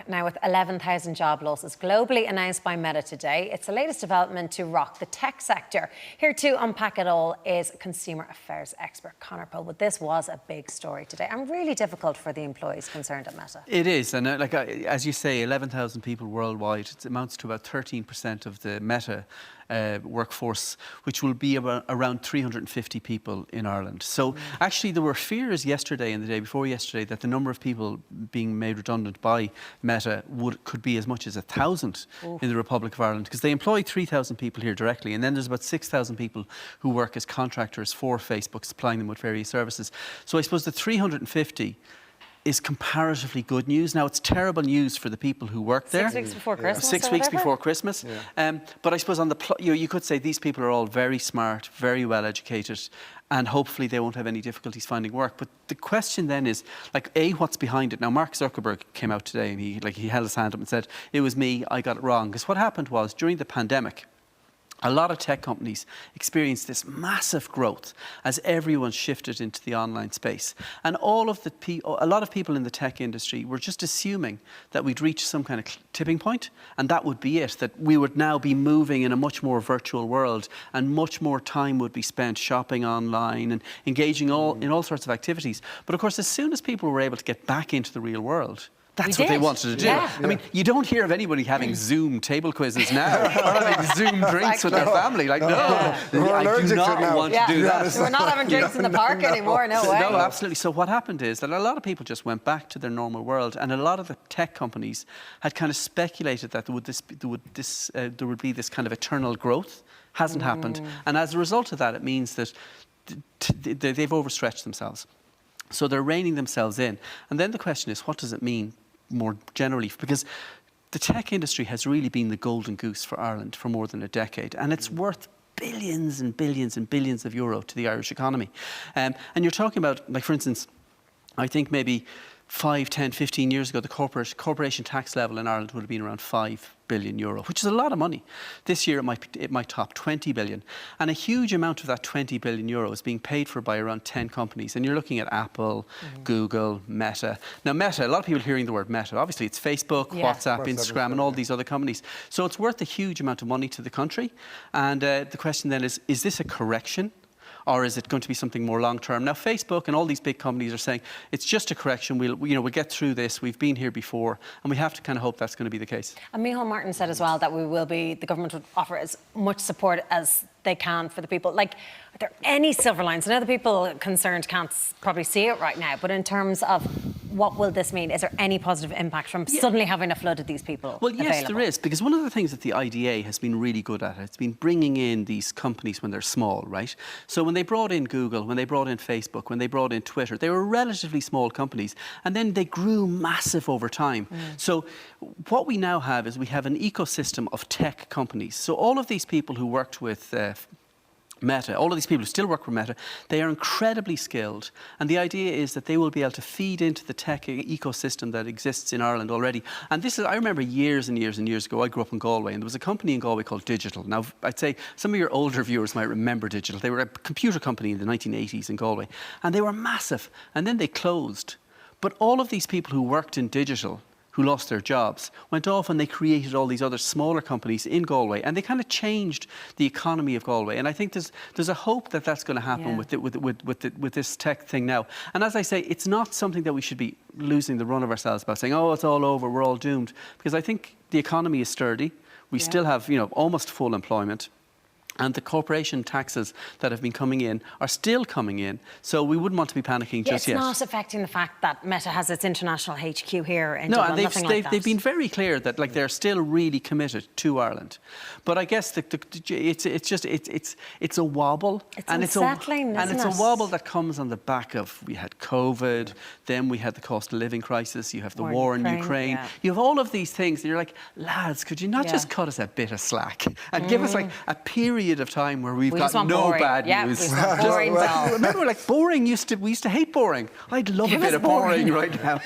Now, with 11,000 job losses globally announced by Meta today, it's the latest development to rock the tech sector. Here to unpack it all is consumer affairs expert Conor Pope. But this was a big story today and really difficult for the employees concerned at Meta. It is, and as you say, 11,000 people worldwide. It amounts to about 13% of the Meta workforce, which will be around 350 people in Ireland. So actually there were fears yesterday and the day before yesterday that the number of people being made redundant by Meta could be as much as 1,000 in the Republic of Ireland, because they employ 3,000 people here directly, and then there's about 6,000 people who work as contractors for Facebook, supplying them with various services. So I suppose the 350 is comparatively good news. Now, it's terrible news for the people who work there. 6 weeks before Christmas. 6 weeks before Christmas. But I suppose on the you could say these people are all very smart, very well educated, and hopefully they won't have any difficulties finding work. But the question then is, like, A, what's behind it? Now, Mark Zuckerberg came out today and he held his hand up and said, it was me, I got it wrong. Because what happened was, during the pandemic, a lot of tech companies experienced this massive growth as everyone shifted into the online space. And a lot of people in the tech industry were just assuming that we'd reach some kind of tipping point, and that would be it, that we would now be moving in a much more virtual world and much more time would be spent shopping online and engaging in all sorts of activities. But of course, as soon as people were able to get back into the real world, that's what they wanted to do. Yeah. I mean, you don't hear of anybody having Zoom table quizzes now, or having Zoom drinks with their family. Like, no, I do not want to do that. We're not having drinks in the park anymore, no way. No, absolutely. So what happened is that a lot of people just went back to their normal world, and a lot of the tech companies had kind of speculated that there would be this kind of eternal growth. Hasn't happened. And as a result of that, it means that they've overstretched themselves. So they're reining themselves in. And then the question is, what does it mean more generally? Because the tech industry has really been the golden goose for Ireland for more than a decade, and it's worth billions and billions and billions of euro to the Irish economy. And you're talking about, like, for instance, I think maybe 5, 10, 15 years ago, the corporation tax level in Ireland would have been around 5 billion euro, which is a lot of money. This year it might top 20 billion. And a huge amount of that 20 billion euro is being paid for by around 10 companies. And you're looking at Apple, Google, Meta. Now, Meta, a lot of people hearing the word Meta, obviously it's Facebook, WhatsApp, Instagram, and all these other companies. So it's worth a huge amount of money to the country. And the question then is this a correction? Or is it going to be something more long-term? Now, Facebook and all these big companies are saying it's just a correction. We'll get through this. We've been here before, and we have to kind of hope that's going to be the case. And Micheál Martin said as well that the government would offer as much support as they can for the people. Like, are there any silver lines? I know the people concerned can't probably see it right now, but in terms of what will this mean? Is there any positive impact from suddenly having a flood of these people Well, yes, there is, because one of the things that the IDA has been really good at, it's been bringing in these companies when they're small, right? So when they brought in Google, when they brought in Facebook, when they brought in Twitter, they were relatively small companies, and then they grew massive over time. So what we now have is we have an ecosystem of tech companies. So all of these people who worked with Meta, all of these people who still work for Meta, they are incredibly skilled, and the idea is that they will be able to feed into the tech ecosystem that exists in Ireland already. And this is, I remember years and years and years ago, I grew up in Galway, and there was a company in Galway called Digital. Now, I'd say some of your older viewers might remember Digital. They were a computer company in the 1980s in Galway, and they were massive, and then they closed. But all of these people who worked in Digital, who lost their jobs, went off and they created all these other smaller companies in Galway, and they kind of changed the economy of Galway. And I think there's a hope that that's going to happen with this tech thing now. And as I say, it's not something that we should be losing the run of ourselves by saying, oh, it's all over, we're all doomed. Because I think the economy is sturdy. We still have, almost full employment. And the corporation taxes that have been coming in are still coming in. So we wouldn't want to be panicking just yet. It's not affecting the fact that Meta has its international HQ here in Dublin, and they've been very clear that, like, they're still really committed to Ireland. But I guess it's a wobble. It's unsettling, and it's a wobble that comes on the back of, we had COVID, then we had the cost of living crisis, you have the war in Ukraine. You have all of these things, and you're like, lads, could you not just cut us a bit of slack and give us like a period of time where we've got no bad news? Boring. Remember, like, boring we used to hate boring. I'd love a bit of boring right now.